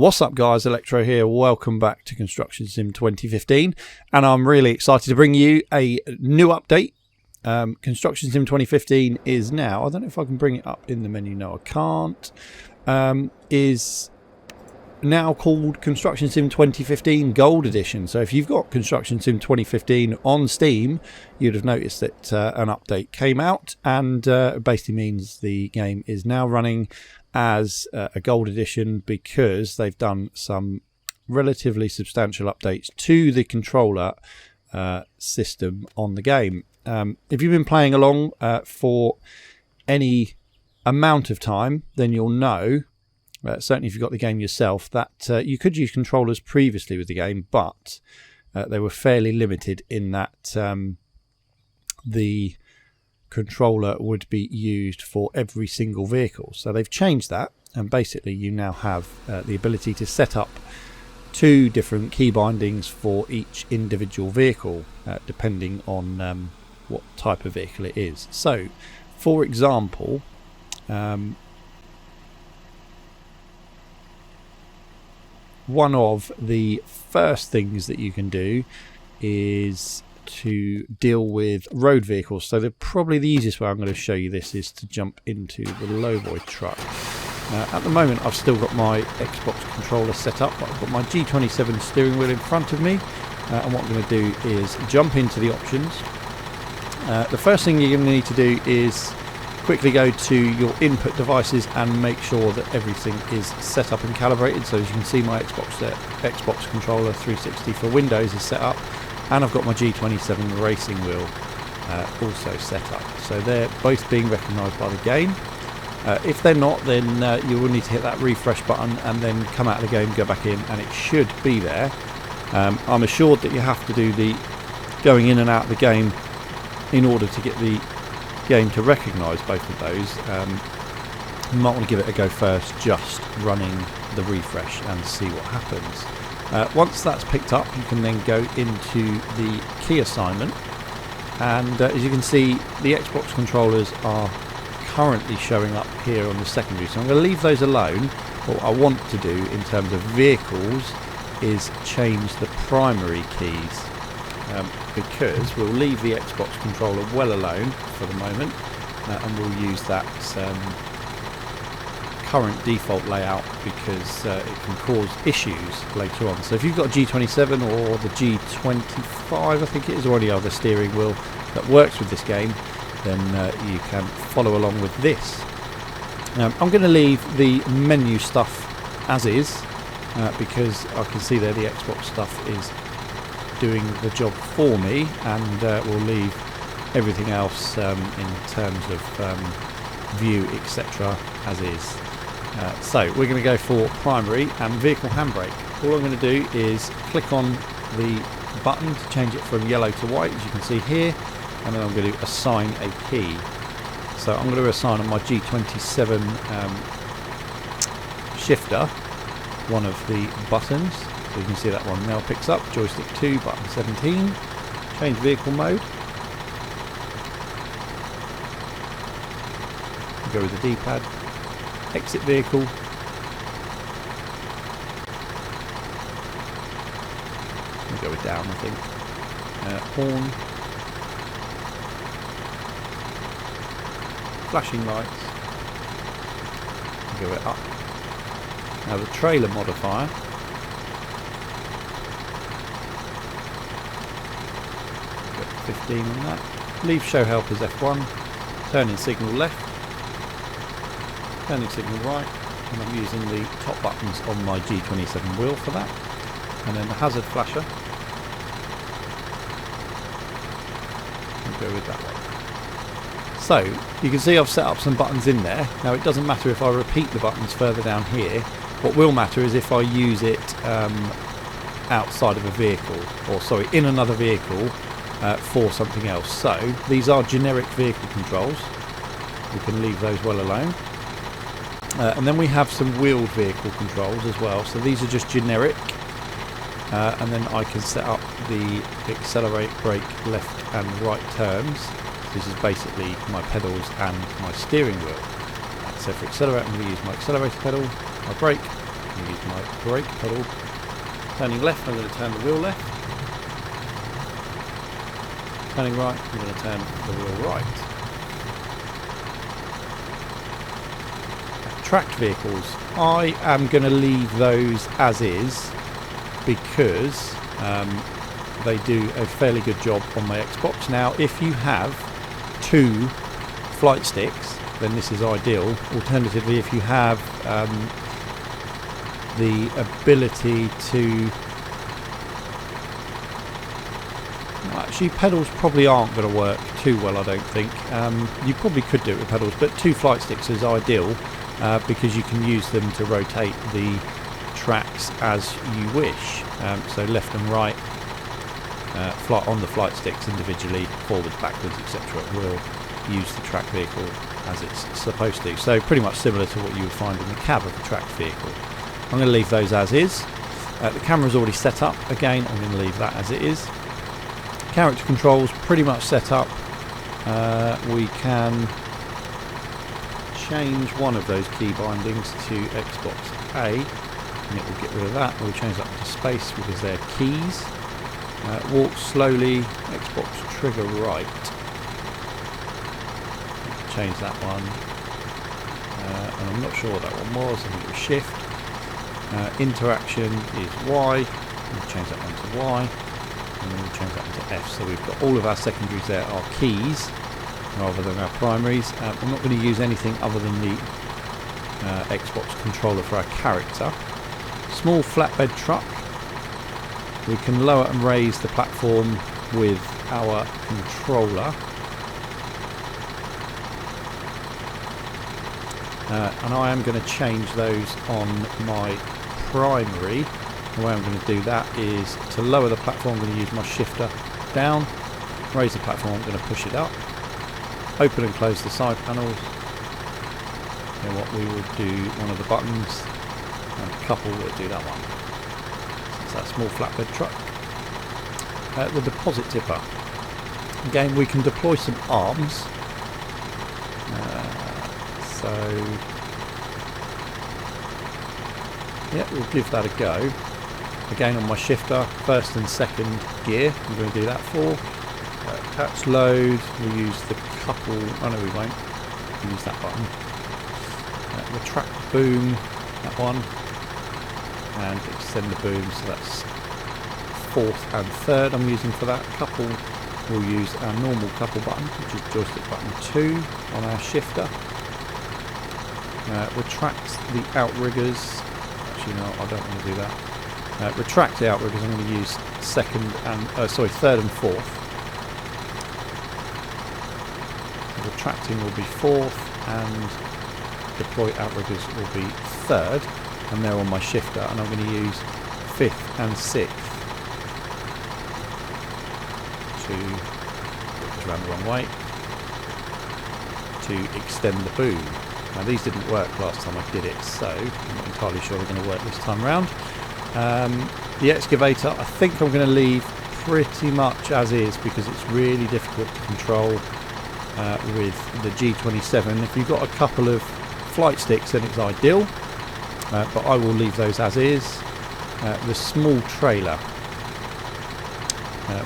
What's up guys, Electro here, welcome back to Construction Sim 2015 and I'm really excited to bring you a new update. Construction Sim 2015 is now, I don't know if I can bring it up in the menu, no I can't, is now called Construction Sim 2015 Gold Edition. So if you've got Construction Sim 2015 on Steam, you'd have noticed that an update came out and basically means the game is now running as a Gold Edition because they've done some relatively substantial updates to the controller system on the game. If you've been playing along for any amount of time, then you'll know, certainly if you've got the game yourself, that you could use controllers previously with the game, but they were fairly limited in that the controller would be used for every single vehicle. So they've changed that, and basically you now have the ability to set up two different key bindings for each individual vehicle, depending on what type of vehicle it is. So for example, one of the first things that you can do is to deal with road vehicles. So probably the easiest way I'm going to show you this is to jump into the Lowboy Truck. At the moment I've still got my Xbox controller set up, but I've got my G27 steering wheel in front of me, and what I'm going to do is jump into the options. The first thing you're going to need to do is quickly go to your input devices and make sure that everything is set up and calibrated. So as you can see, my Xbox controller 360 for Windows is set up, and I've got my G27 racing wheel also set up. So they're both being recognised by the game. If they're not, then you will need to hit that refresh button and then come out of the game, go back in, and it should be there. I'm assured that you have to do the going in and out of the game in order to get the game to recognise both of those. You might want to give it a go first, just running the refresh and see what happens. Once that's picked up, you can then go into the key assignment, and as you can see, the Xbox controllers are currently showing up here on the secondary, so I'm going to leave those alone. What I want to do in terms of vehicles is change the primary keys, because we'll leave the Xbox controller well alone for the moment, and we'll use that current default layout because it can cause issues later on. So if you've got a G27 or the G25, I think it is, or any other steering wheel that works with this game, then you can follow along with this. I'm going to leave the menu stuff as is, because I can see there the Xbox stuff is doing the job for me, and we'll leave everything else in terms of view, etc., as is. So we're going to go for primary and vehicle handbrake. All I'm going to do is click on the button to change it from yellow to white, as you can see here, and then I'm going to assign a key. So I'm going to assign on my G27 shifter one of the buttons. So you can see that one now picks up joystick 2, button 17, change vehicle mode. Go with the D-pad. Exit vehicle. We'll go with down, I think. Horn. Flashing lights. We'll go it up. Now the trailer modifier. We'll go 15 on that. Leave show help as F1. Turning signal left. Turning signal right, and I'm using the top buttons on my G27 wheel for that, and then the hazard flasher. I'll go with that one. So you can see I've set up some buttons in there. Now it doesn't matter if I repeat the buttons further down here. What will matter is if I use it outside of a vehicle, or sorry, in another vehicle for something else. So these are generic vehicle controls. We can leave those well alone. And then we have some wheeled vehicle controls as well, so these are just generic, and then I can set up the accelerate, brake, left and right turns. This is basically my pedals and my steering wheel. So for accelerate, I'm going to use my accelerator pedal, my brake, I'm going to use my brake pedal. Turning left, I'm going to turn the wheel left. Turning right, I'm going to turn the wheel right. Tracked vehicles, I am going to leave those as is because they do a fairly good job on my Xbox. Now, if you have 2 flight sticks, then this is ideal. Alternatively, if you have the ability to... Actually, pedals probably aren't going to work too well, I don't think. You probably could do it with pedals, but 2 flight sticks is ideal because you can use them to rotate the tracks as you wish. So left and right, on the flight sticks individually, forwards, backwards, etc. will use the track vehicle as it's supposed to. So pretty much similar to what you would find in the cab of a tracked vehicle. I'm going to leave those as is. The camera's already set up. Again, I'm going to leave that as it is. Character controls pretty much set up. We can change one of those key bindings to Xbox A, and it will get rid of that. We'll change that to space because they're keys. Walk slowly, Xbox trigger right. Change that one. And I'm not sure what that one was. I think it was shift. Interaction is Y. We'll change that one to Y. And then we'll change that into F. So we've got all of our secondaries there are keys rather than our primaries. I'm not going to use anything other than the Xbox controller for our character. Small flatbed truck. We can lower and raise the platform with our controller. And I am going to change those on my primary. The way I'm going to do that is to lower the platform, I'm going to use my shifter down, raise the platform, I'm going to push it up, open and close the side panels. And what we will do, one of the buttons, and couple will do that one. So it's that small flatbed truck. The deposit tipper. Again, we can deploy some arms. So yeah, we'll give that a go. Again, on my shifter, first and second gear, I'm going to do that for. Attach load, we'll use the couple, oh no we won't, we'll use that button. Retract the boom, that one, and extend the boom, so that's 4th and 3rd I'm using for that. Couple, we'll use our normal couple button, which is joystick button 2 on our shifter. Retract the outriggers. Actually, no, I don't want to do that. Retract the outriggers. I'm going to use 3rd and 4th. So retracting will be 4th, and deploy outriggers will be 3rd, and they're on my shifter. And I'm going to use 5th and 6th to just round the wrong way to extend the boom. Now these didn't work last time I did it, so I'm not entirely sure they're going to work this time round. The excavator, I think I'm going to leave pretty much as is because it's really difficult to control with the G27. If you've got a couple of flight sticks then it's ideal, but I will leave those as is. The small trailer,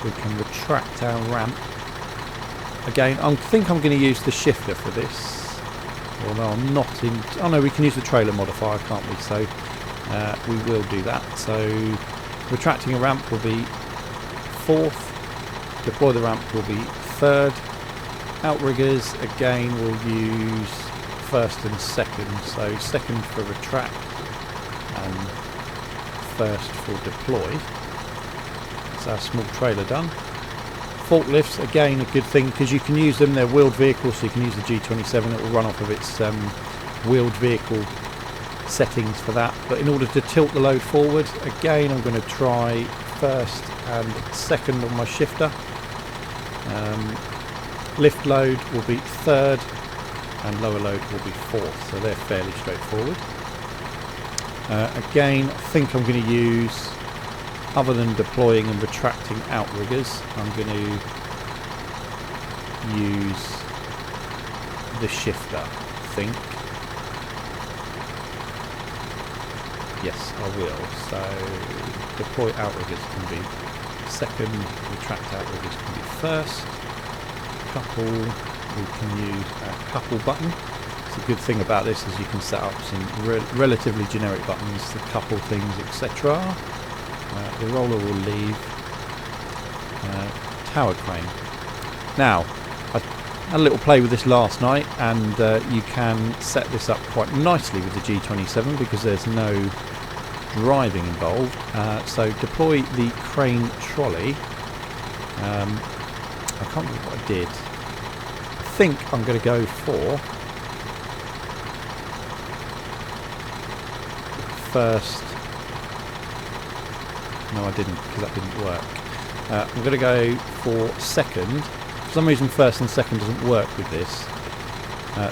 we can retract our ramp. Again, I think I'm going to use the shifter for this. Although I'm not in... Oh no, we can use the trailer modifier, can't we? So we will do that. So retracting a ramp will be 4th. Deploy the ramp will be 3rd. Outriggers, again, we'll use 1st and 2nd. So 2nd for retract and 1st for deploy. That's our small trailer done. Forklifts, again, a good thing because you can use them. They're wheeled vehicles, so you can use the G27. It will run off of its wheeled vehicle settings for that. But in order to tilt the load forward, again, I'm going to try 1st and 2nd on my shifter. Lift load will be 3rd and lower load will be 4th, so they're fairly straightforward. Again, I think I'm going to use, other than deploying and retracting outriggers, I'm going to use the shifter, I think. Yes, I will. So deploy outriggers can be second, retract outriggers can be first. Couple, we can use a couple button. So the good thing about this is you can set up some relatively generic buttons, the couple things, etc. The roller will leave. Tower crane. Now, I had a little play with this last night, and you can set this up quite nicely with the G27 because there's no driving involved. So deploy the crane trolley. I can't remember what I did. I think I'm going to go for first. No, I didn't, because that didn't work. I'm going to go for second. For some reason first and second doesn't work with this.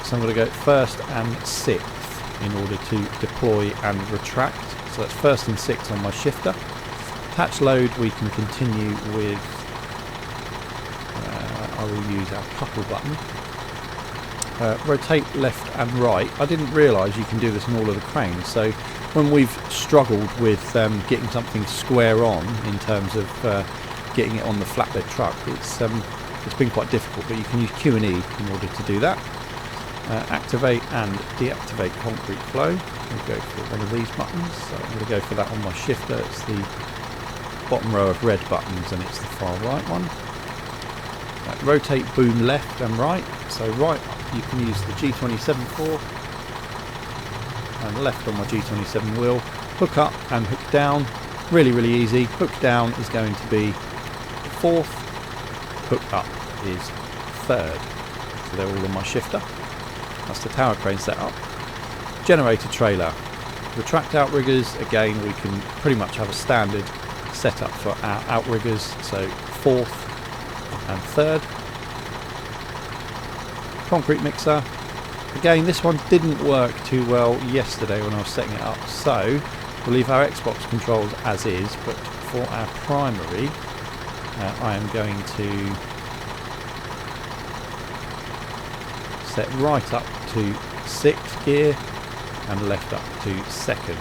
So I'm going to go first and sixth in order to deploy and retract. So that's first and sixth on my shifter. Attach load we can continue with, I will use our couple button. Rotate left and right. I didn't realise you can do this in all of the cranes. So when we've struggled with getting something square on in terms of getting it on the flatbed truck, it's been quite difficult, but you can use Q and E in order to do that. Activate and deactivate concrete flow. We'll go for one of these buttons. So I'm going to go for that on my shifter. It's the bottom row of red buttons and it's the far right one. Rotate boom left and right. So right you can use the G27 for, and left on my G27 wheel. Hook up and hook down. Really, really easy. Hook down is going to be fourth. Hook up is third. So they're all on my shifter. That's the tower crane setup. Generator trailer. Retract outriggers. Again, we can pretty much have a standard setup for our outriggers. So fourth and third. Concrete mixer. Again, this one didn't work too well yesterday when I was setting it up, so we'll leave our Xbox controls as is, but for our primary I am going to set right up to sixth gear and left up to second.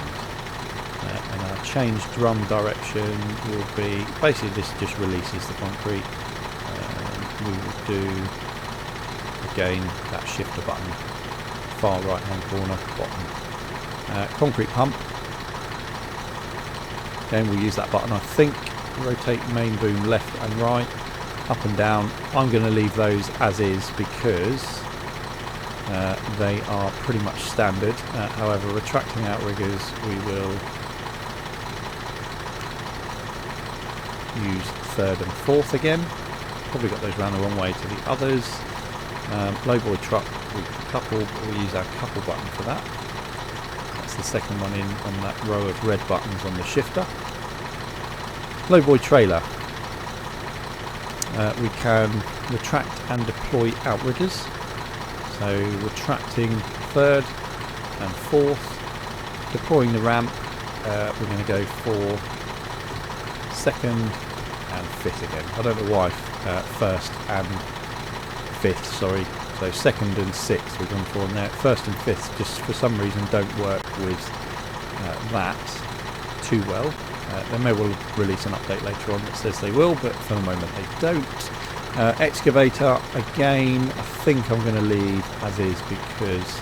And our change drum direction will be, basically this just releases the concrete. We will do again that shifter button, far right hand corner bottom. Concrete pump, again we'll use that button. I think rotate main boom left and right, up and down. I'm going to leave those as is because they are pretty much standard. However, retracting outriggers we will use third and fourth again. Probably got those round the wrong way to the others. Lowboy Truck we can couple, but we'll use our couple button for that. That's the second one in on that row of red buttons on the shifter. Lowboy trailer. We can retract and deploy outriggers. So retracting third and fourth. Deploying the ramp, we're going to go for second and fifth again. I don't know why first and fifth, sorry. So second and sixth we're going for on there. First and fifth just for some reason don't work with that too well. They may well release an update later on that says they will, but for the moment they don't. Excavator, again, I think I'm going to leave as is because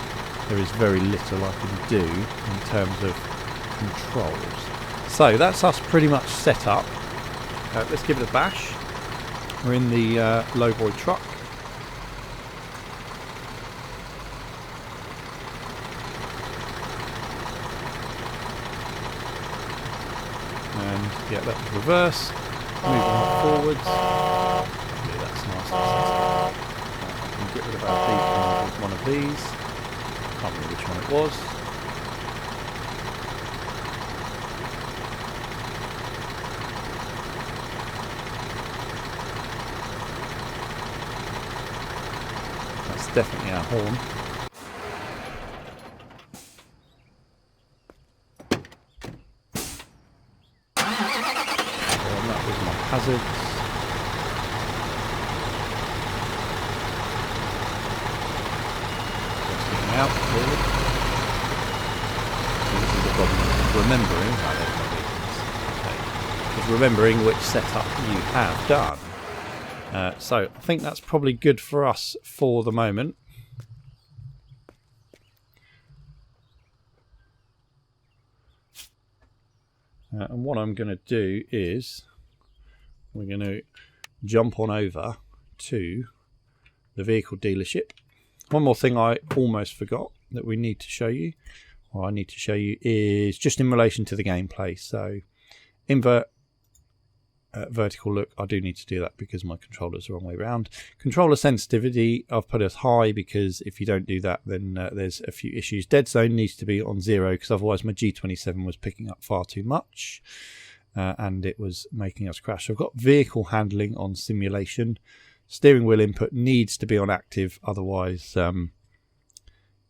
there is very little I can do in terms of controls. So that's us pretty much set up. Let's give it a bash. We're in the Lowboy Truck. And yeah, that was reverse. Moving on forwards. Yeah, that's nice. I can get rid of our beacon with one of these. Can't remember which one it was. That's definitely our horn. And that was my hazards. Out, really. So this is the problem. remembering, okay, is remembering which setup you have done. So I think that's probably good for us for the moment. And what I'm going to do is we're going to jump on over to the vehicle dealership. One more thing I almost forgot that we need to show you, or I need to show you, is just in relation to the gameplay. So invert vertical look, I do need to do that because my controller's the wrong way around. Controller sensitivity, I've put as high because if you don't do that then there's a few issues. Dead zone needs to be on 0 because otherwise my G27 was picking up far too much and it was making us crash. So I've got vehicle handling on simulation. Steering wheel input needs to be on active, otherwise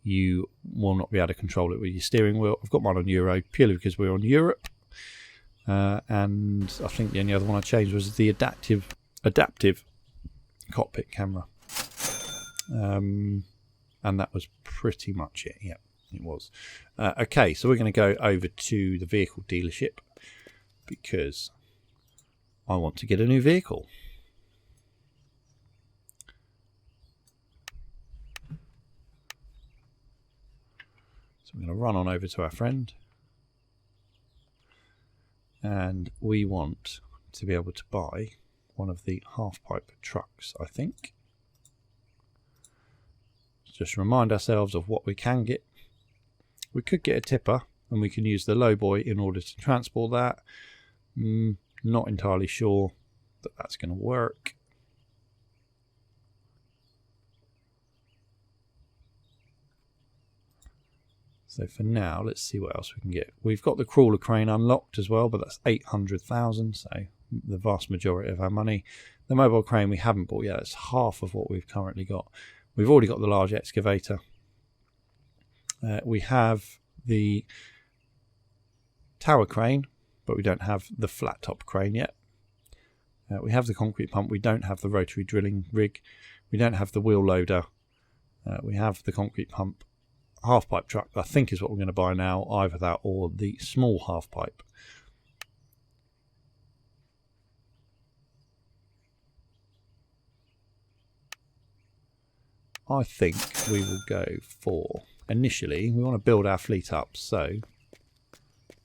you will not be able to control it with your steering wheel. I've got mine on Euro purely because we're on Europe. And I think the only other one I changed was the adaptive cockpit camera. And that was pretty much it. Yeah, it was. Okay, so we're going to go over to the vehicle dealership because I want to get a new vehicle. So we're going to run on over to our friend. And we want to be able to buy one of the Halfpipe trucks, I think. Just remind ourselves of what we can get. We could get a tipper and we can use the Lowboy in order to transport that. Not entirely sure that that's going to work. So for now, let's see what else we can get. We've got the crawler crane unlocked as well, but that's 800,000, so the vast majority of our money. The mobile crane we haven't bought yet. It's half of what we've currently got. We've already got the large excavator. We have the tower crane, but we don't have the flat top crane yet. We have the concrete pump. We don't have the rotary drilling rig. We don't have the wheel loader. We have the concrete pump. Halfpipe truck, I think, is what we're going to buy now, either that or the small halfpipe. I think we will go for, initially, we want to build our fleet up, so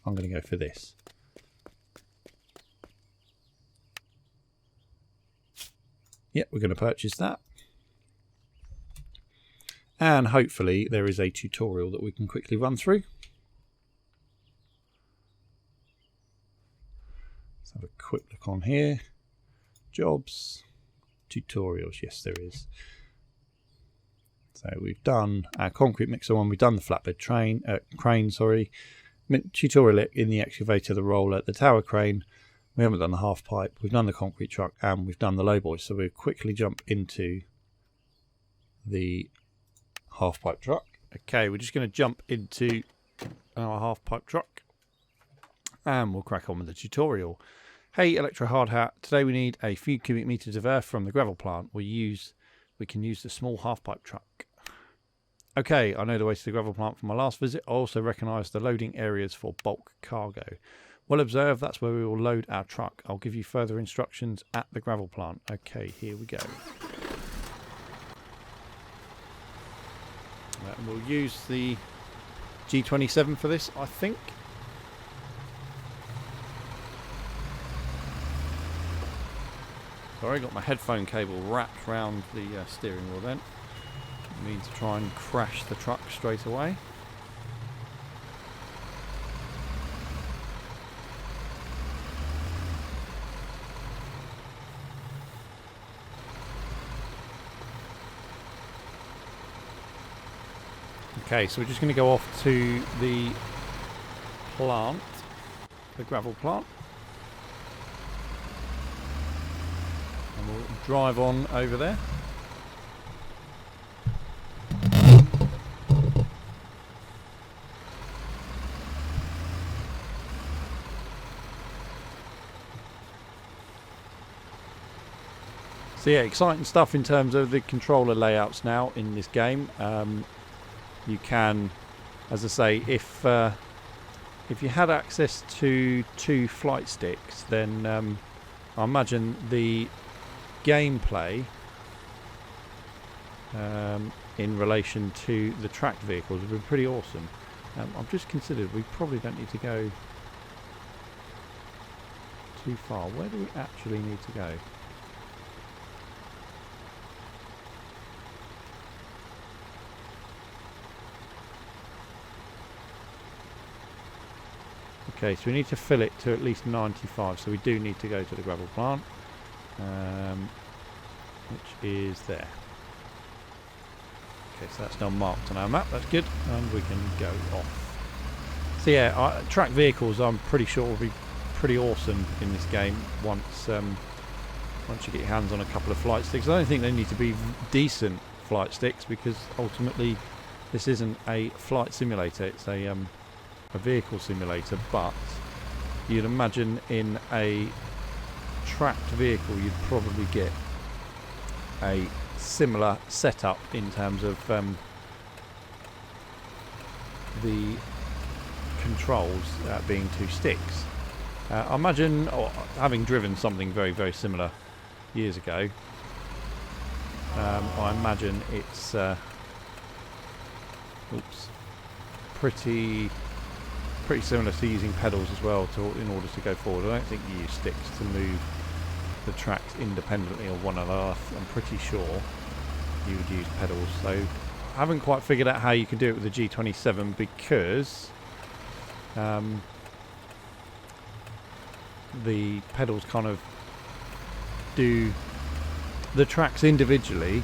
I'm going to go for this. Yep, we're going to purchase that. And hopefully there is a tutorial that we can quickly run through. Let's have a quick look on here. Jobs, tutorials, yes there is. So we've done our concrete mixer one, we've done the flatbed crane, tutorial in the excavator, the roller, the tower crane. We haven't done the half pipe, we've done the concrete truck, and we've done the lowboy. So we'll quickly jump into the half-pipe truck. Okay, we're just going to jump into our half-pipe truck and we'll crack on with the tutorial. Hey, Electro Hard Hat. Today we need a few cubic meters of earth from the gravel plant. We can use the small half-pipe truck. Okay, I know the way to the gravel plant from my last visit. I also recognise the loading areas for bulk cargo. Well observed, that's where we will load our truck. I'll give you further instructions at the gravel plant. Okay, here we go. And we'll use the G27 for this, I think. Sorry, got my headphone cable wrapped around the steering wheel then. I mean to try and crash the truck straight away. Okay, so we're just going to go off to the plant, the gravel plant. And we'll drive on over there. So yeah, exciting stuff in terms of the controller layouts now in this game. You can, as I say, if if you had access to 2 flight sticks, then I imagine the gameplay in relation to the tracked vehicles would be pretty awesome. I've just considered we probably don't need to go too far. Where do we actually need to go? Okay, so we need to fill it to at least 95, so we do need to go to the gravel plant, which is there. Okay, so that's now marked on our map, that's good, and we can go off. So yeah, track vehicles I'm pretty sure will be pretty awesome in this game once you get your hands on a couple of flight sticks. I don't think they need to be decent flight sticks, because ultimately this isn't a flight simulator, it's a vehicle simulator, but you'd imagine in a tracked vehicle you'd probably get a similar setup in terms of the controls being 2 sticks. I imagine, having driven something very, very similar years ago, I imagine it's pretty similar to using pedals as well in order to go forward. I don't think you use sticks to move the tracks independently of one another. I'm pretty sure you would use pedals. So I haven't quite figured out how you can do it with the G27, because the pedals kind of do the tracks individually.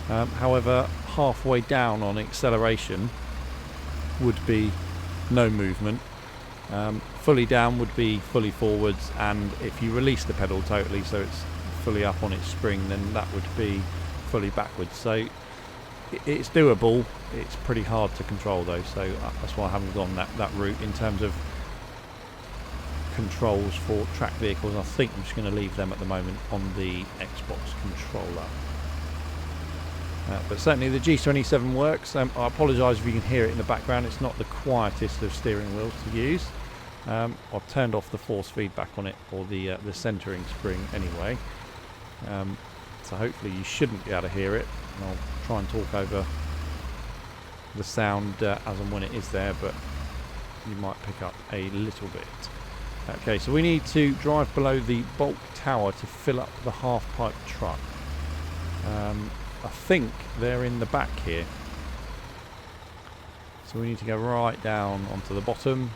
However, halfway down on acceleration would be no movement. Fully down would be fully forwards, and if you release the pedal totally so it's fully up on its spring, then that would be fully backwards. So it's doable. It's pretty hard to control though, so that's why I haven't gone that route in terms of controls for track vehicles. I think I'm just going to leave them at the moment on the Xbox controller. But certainly the G27 works. I apologise if you can hear it in the background. It's not the quietest of steering wheels to use. I've turned off the force feedback on it, or the centering spring anyway. So hopefully you shouldn't be able to hear it. And I'll try and talk over the sound as and when it is there, but you might pick up a little bit. Okay, so we need to drive below the bulk tower to fill up the half-pipe truck. I think they're in the back here. So we need to go right down onto the bottom.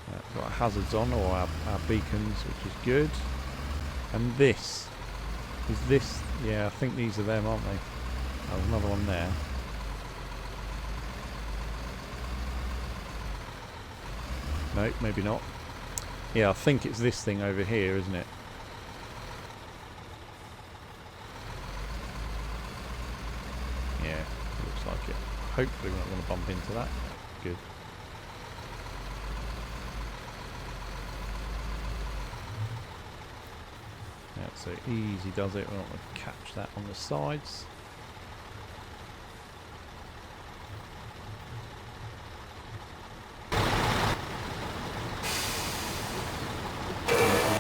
We've got our hazards on, or our beacons, which is good. And this. Is this? Yeah, I think these are them, aren't they? Oh, there's another one there. No, maybe not. Yeah, I think it's this thing over here, isn't it? Yeah, looks like it. Hopefully we're not going to bump into that. Good. Yeah, so easy does it. We're not going to catch that on the sides.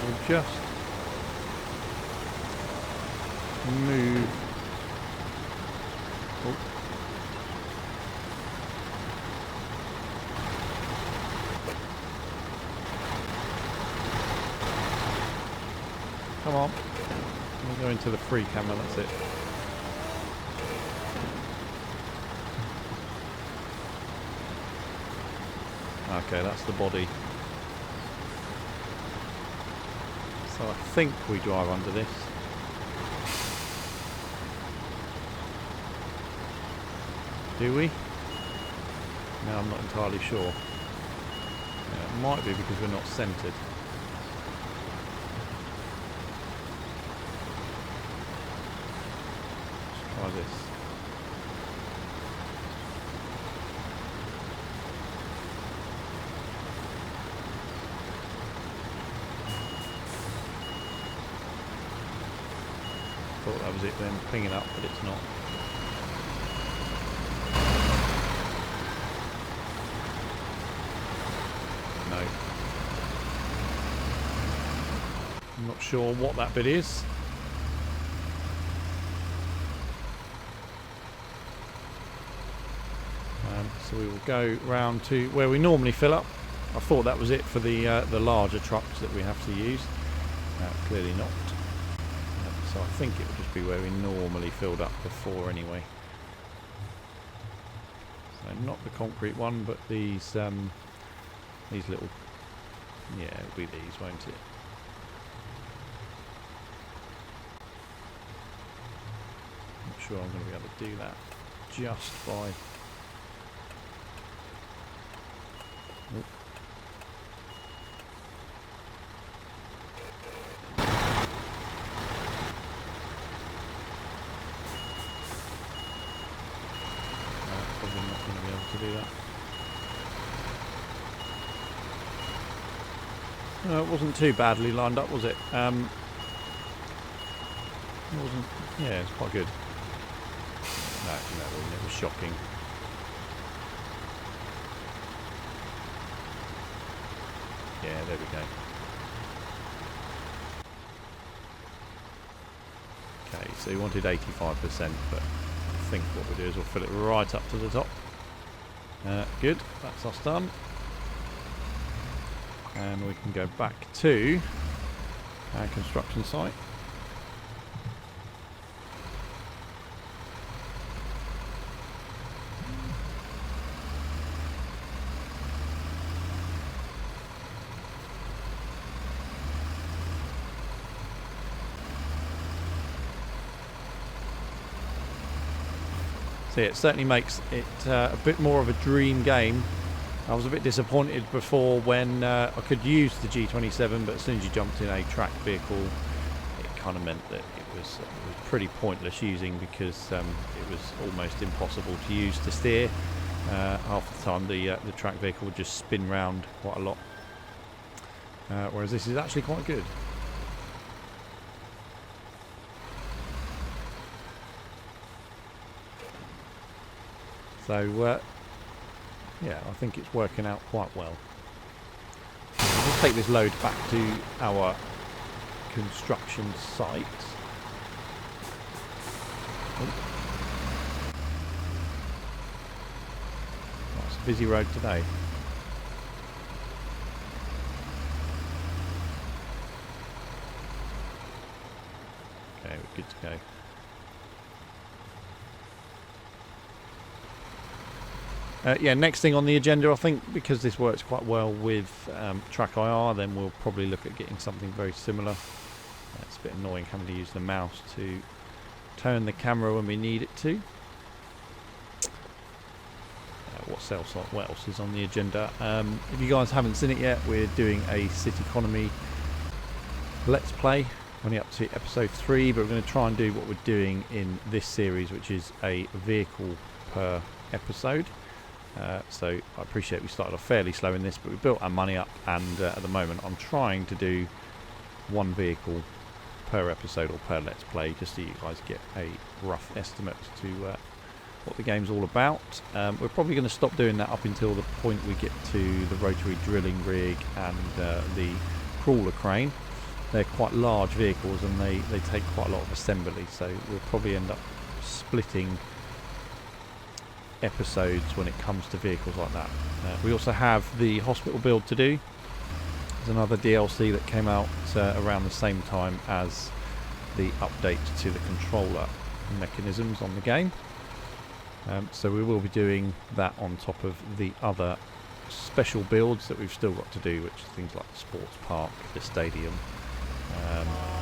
We'll just move. Oh. Come on. We'll go into the free camera, that's it. Okay, that's the body. So I think we drive under this. Do we? No, I'm not entirely sure. Yeah, it might be because we're not centred. Let's try this. Thought that was it then, pinging up, but it's not. I'm not sure what that bit is. So we will go round to where we normally fill up. I thought that was it for the larger trucks that we have to use. Clearly not. So I think it would just be where we normally filled up before anyway. So not the concrete one, but these little, yeah, it'll be these, won't it? I'm sure I'm going to be able to do that just by. Oh. Probably not going to be able to do that. No, it wasn't too badly lined up, was it? It wasn't. Yeah, it's quite good. No, it was shocking. Yeah, there we go. Okay, so we wanted 85%, but I think what we'll do is we'll fill it right up to the top. Good, that's us done. And we can go back to our construction site. So yeah, it certainly makes it a bit more of a dream game. I was a bit disappointed before when I could use the G27, but as soon as you jumped in a track vehicle, it kind of meant that it was pretty pointless using, because it was almost impossible to use to steer. Half the time the track vehicle would just spin round quite a lot, whereas this is actually quite good. So yeah, I think it's working out quite well. We'll take this load back to our construction site. Oh. Oh, it's a busy road today. Okay, we're good to go. Yeah, next thing on the agenda, I think, because this works quite well with Track IR, then we'll probably look at getting something very similar. It's a bit annoying having to use the mouse to turn the camera when we need it to. What else is on the agenda? If you guys haven't seen it yet, we're doing a City Economy Let's Play. Only up to episode 3, but we're going to try and do what we're doing in this series, which is a vehicle per episode. So I appreciate we started off fairly slow in this, but we built our money up, and at the moment I'm trying to do one vehicle per episode or per Let's Play, just so you guys get a rough estimate to what the game's all about. We're probably going to stop doing that up until the point we get to the rotary drilling rig and the crawler crane. They're quite large vehicles and they take quite a lot of assembly, so we'll probably end up splitting episodes when it comes to vehicles like that. We also have the hospital build to do. There's another DLC that came out around the same time as the update to the controller mechanisms on the game. So we will be doing that on top of the other special builds that we've still got to do, which are things like the sports park, the stadium,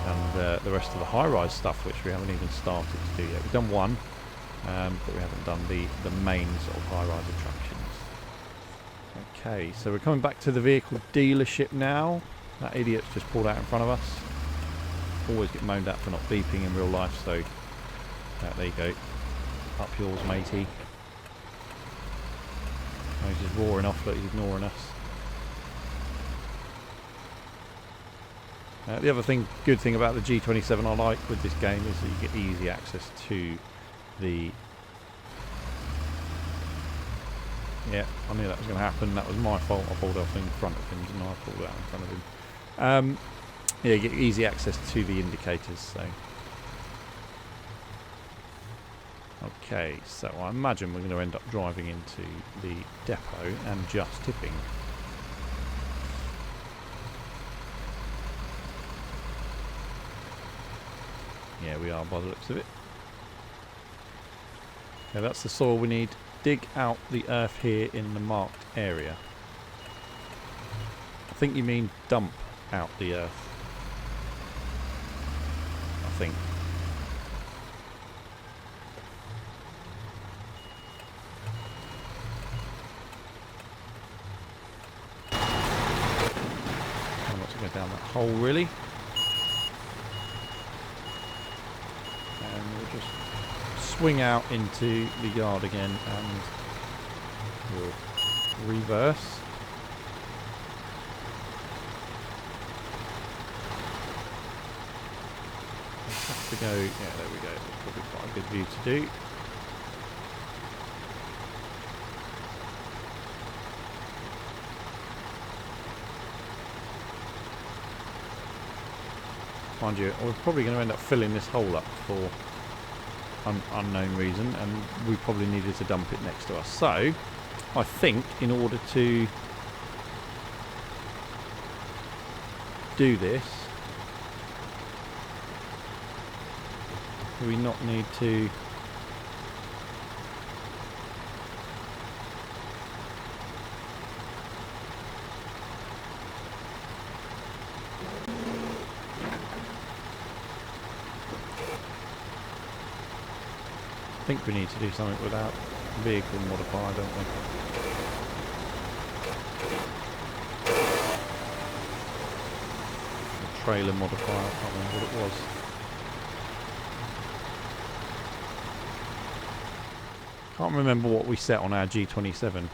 and the rest of the high-rise stuff, which we haven't even started to do yet. We've done one, but we haven't done the main sort of high-rise attractions. Okay, so we're coming back to the vehicle dealership now. That idiot's just pulled out in front of us. Always get moaned at for not beeping in real life, so there you go. Up yours, matey. Oh, he's just roaring off, but he's ignoring us. The other good thing about the G27 I like with this game is that you get easy access to the... Yeah, I knew that was going to happen. That was my fault. I pulled off in front of him, didn't I? I pulled out in front of him. Yeah, get easy access to the indicators. So, okay, so I imagine we're going to end up driving into the depot and just tipping. Yeah, we are by the looks of it. Okay, that's the soil we need. Dig out the earth here in the marked area. I think you mean dump out the earth. I think. I'm not to go down that hole really. And we'll just swing out into the yard again and we'll reverse. To go, yeah, there we go. That's probably quite a good view to do. Mind you, we're probably going to end up filling this hole up for unknown reason, and we probably needed to dump it next to us. So, I think in order to do this, do we not need to I think we need to do something without vehicle modifier, don't we? The trailer modifier, I can't remember what it was. Can't remember what we set on our G27.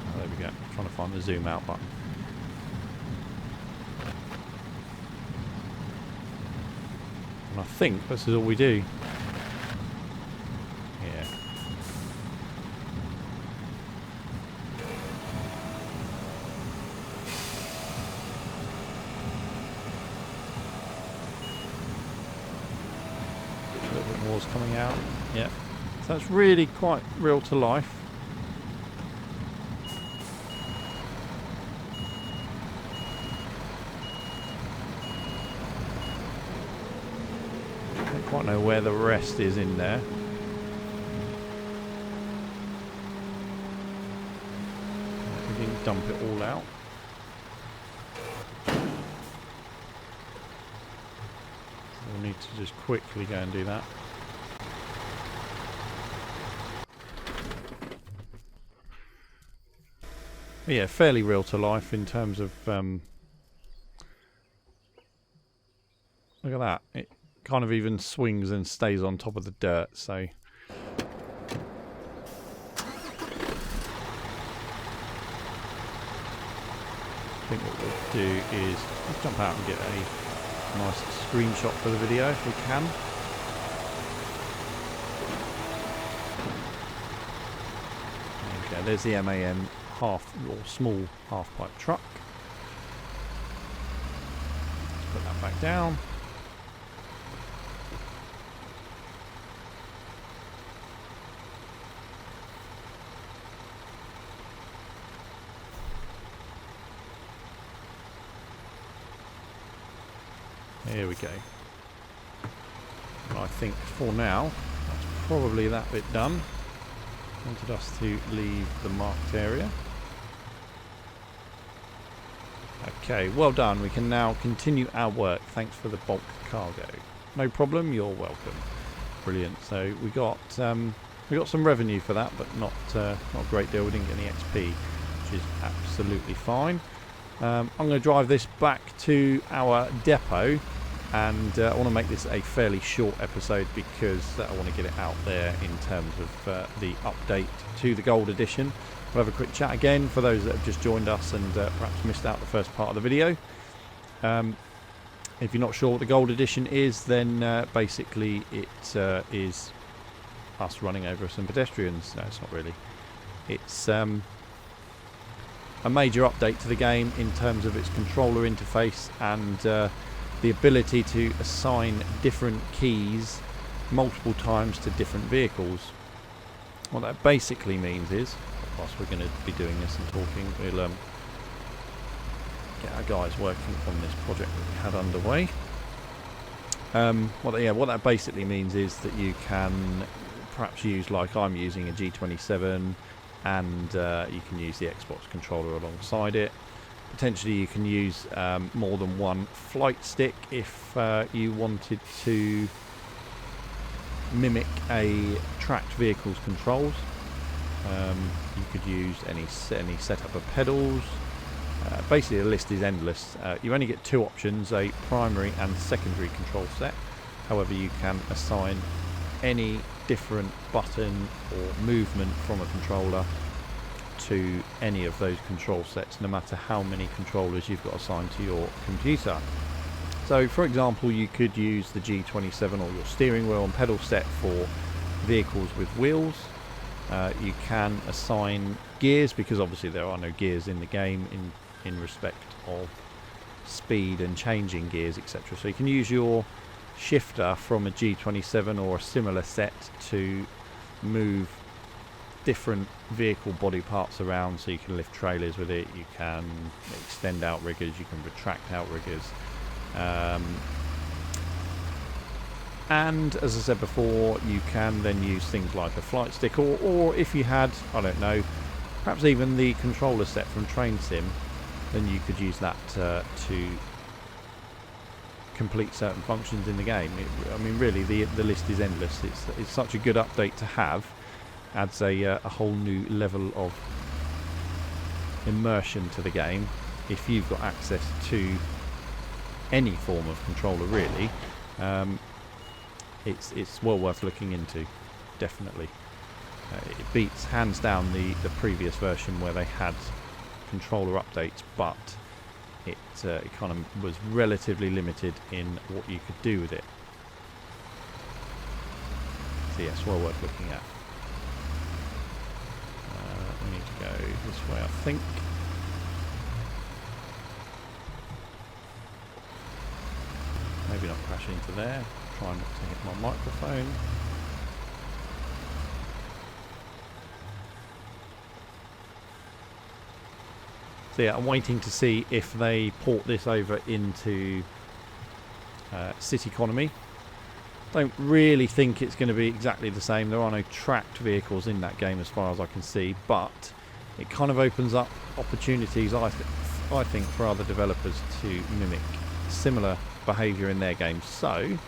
Oh, there we go. I'm trying to find the zoom out button. And I think this is all we do. Coming out, yeah. So it's really quite real to life. I don't quite know where the rest is in there. We didn't dump it all out. So we'll need to just quickly go and do that. Yeah, fairly real to life in terms of look at that, it kind of even swings and stays on top of the dirt, so I think what we'll do is let's jump out and get a nice screenshot for the video if we can. Okay, there's the MAN half or small half-pipe truck. Let's put that back down. Here we go. I think for now that's probably that bit done. Wanted us to leave the marked area. Okay, well done. We can now continue our work. Thanks for the bulk cargo. No problem. You're welcome. Brilliant. So we got some revenue for that, but not a great deal. We didn't get any XP, which is absolutely fine. I'm going to drive this back to our depot, and I want to make this a fairly short episode because I want to get it out there in terms of the update to the Gold Edition. We'll have a quick chat again for those that have just joined us and perhaps missed out the first part of the video. If you're not sure what the gold edition is, then basically it is us running over some pedestrians. No, it's not really. It's a major update to the game in terms of its controller interface and the ability to assign different keys multiple times to different vehicles. What that basically means is, whilst we're going to be doing this and talking, we'll get our guys working on this project that we had underway. What that basically means is that you can perhaps use, like I'm using, a G27, and you can use the Xbox controller alongside it. Potentially you can use more than one flight stick if you wanted to mimic a tracked vehicle's controls. You could use any setup of pedals. Basically the list is endless. You only get two options, a primary and secondary control set. However, you can assign any different button or movement from a controller to any of those control sets, no matter how many controllers you've got assigned to your computer. So for example, you could use the G27 or your steering wheel and pedal set for vehicles with wheels. You can assign gears, because obviously there are no gears in the game in respect of speed and changing gears, etc. So you can use your shifter from a G27 or a similar set to move different vehicle body parts around. So you can lift trailers with it, you can extend outriggers, you can retract outriggers, and as I said before, you can then use things like a flight stick, or if you had, I don't know, perhaps even the controller set from Train Sim, then you could use that to complete certain functions in the game. I mean, really, the list is endless. It's such a good update to have. Adds a whole new level of immersion to the game if you've got access to any form of controller, really. It's well worth looking into, definitely. It beats hands down the previous version where they had controller updates, but it kind of was relatively limited in what you could do with it. So yes, well worth looking at. We need to go this way, I think. Maybe not crash into there. Try not to hit my microphone. So yeah, I'm waiting to see if they port this over into City Economy. Don't really think it's going to be exactly the same. There are no tracked vehicles in that game as far as I can see, but it kind of opens up opportunities, I think, for other developers to mimic similar behaviour in their games. So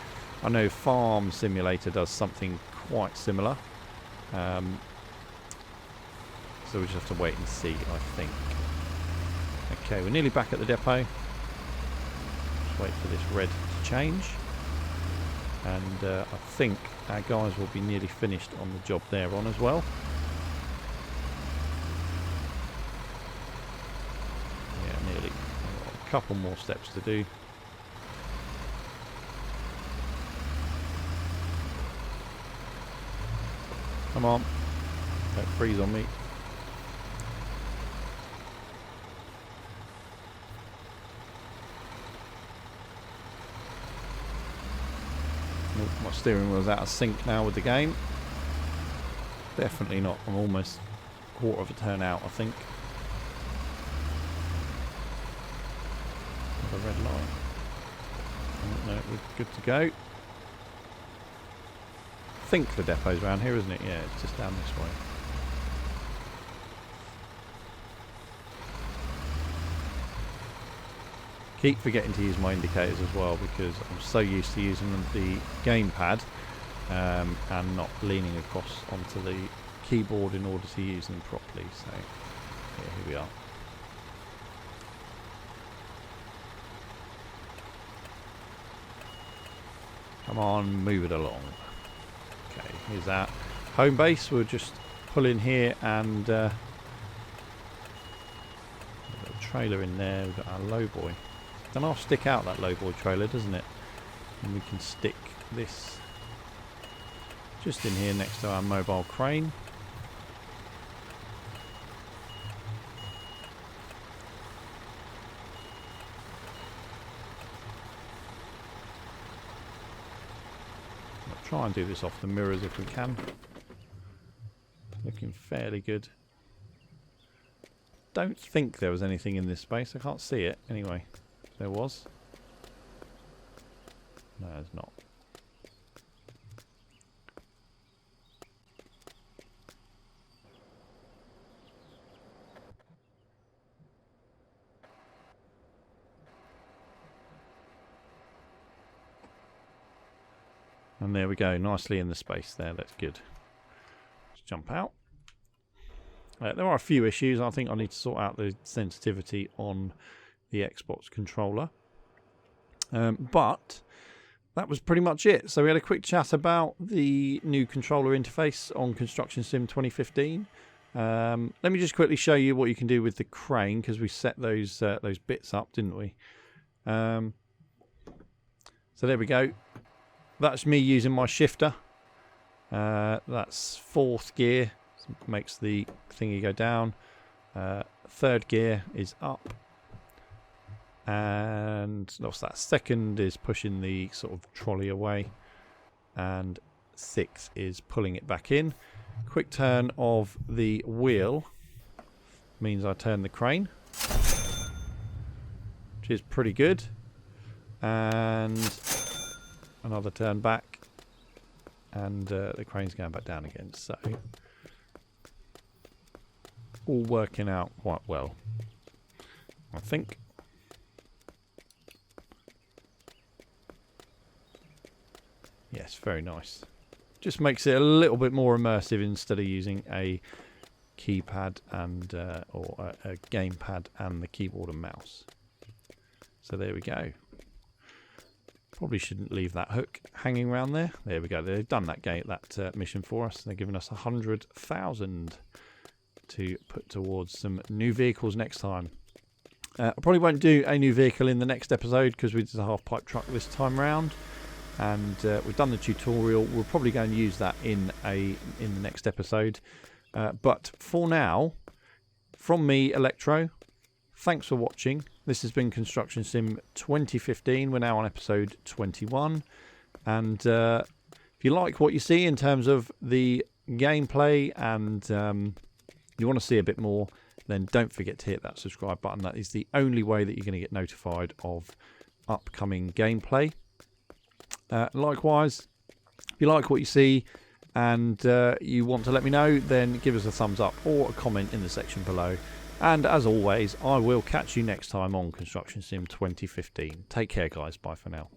I know Farm Simulator does something quite similar, so we just have to wait and see, I think. Okay, we're nearly back at the depot. Just wait for this red to change, and I think our guys will be nearly finished on the job they're on as well. Yeah, nearly. A couple more steps to do. Come on, don't freeze on me. Oh, my steering wheel's out of sync now with the game. Definitely not. I'm almost a quarter of a turn out, I think. The red light. Oh, no, we're good to go. I think the depot's around here, isn't it? Yeah, it's just down this way. Keep forgetting to use my indicators as well, because I'm so used to using the gamepad and not leaning across onto the keyboard in order to use them properly. So yeah, here we are. Come on, move it along. Okay, here's that home base. We'll just pull in here and trailer in there. We've got our Lowboy. Then I'll stick out that Lowboy trailer, doesn't it? And we can stick this just in here next to our mobile crane. I'll try and do this off the mirrors if we can. Looking fairly good. Don't think there was anything in this space. I can't see it. Anyway, there was. No, there's not. And there we go, nicely in the space there. That's good. Let's jump out. There are a few issues. I think I need to sort out the sensitivity on the Xbox controller. But that was pretty much it. So we had a quick chat about the new controller interface on Construction Sim 2015. Let me just quickly show you what you can do with the crane, because we set those bits up, didn't we? So there we go. That's me using my shifter. That's 4th gear. Makes the thingy go down. 3rd gear is up. And what's that? 2nd is pushing the sort of trolley away. And 6th is pulling it back in. Quick turn of the wheel means I turn the crane, which is pretty good. And another turn back, and the crane's going back down again. So all working out quite well, I think. Yes, very nice. Just makes it a little bit more immersive instead of using a keypad and or a gamepad and the keyboard and mouse. So there we go. Probably shouldn't leave that hook hanging around there. There we go. They've done that mission for us. They're giving us 100,000 to put towards some new vehicles next time. I probably won't do a new vehicle in the next episode because we did a half-pipe truck this time round, and we've done the tutorial. We'll probably go and use that in the next episode. But for now, from me, Electro, thanks for watching. This has been Construction Sim 2015. We're now on episode 21. And if you like what you see in terms of the gameplay and you want to see a bit more, then don't forget to hit that subscribe button. That is the only way that you're going to get notified of upcoming gameplay. Likewise, if you like what you see and you want to let me know, then give us a thumbs up or a comment in the section below. And as always, I will catch you next time on Construction Sim 2015. Take care, guys. Bye for now.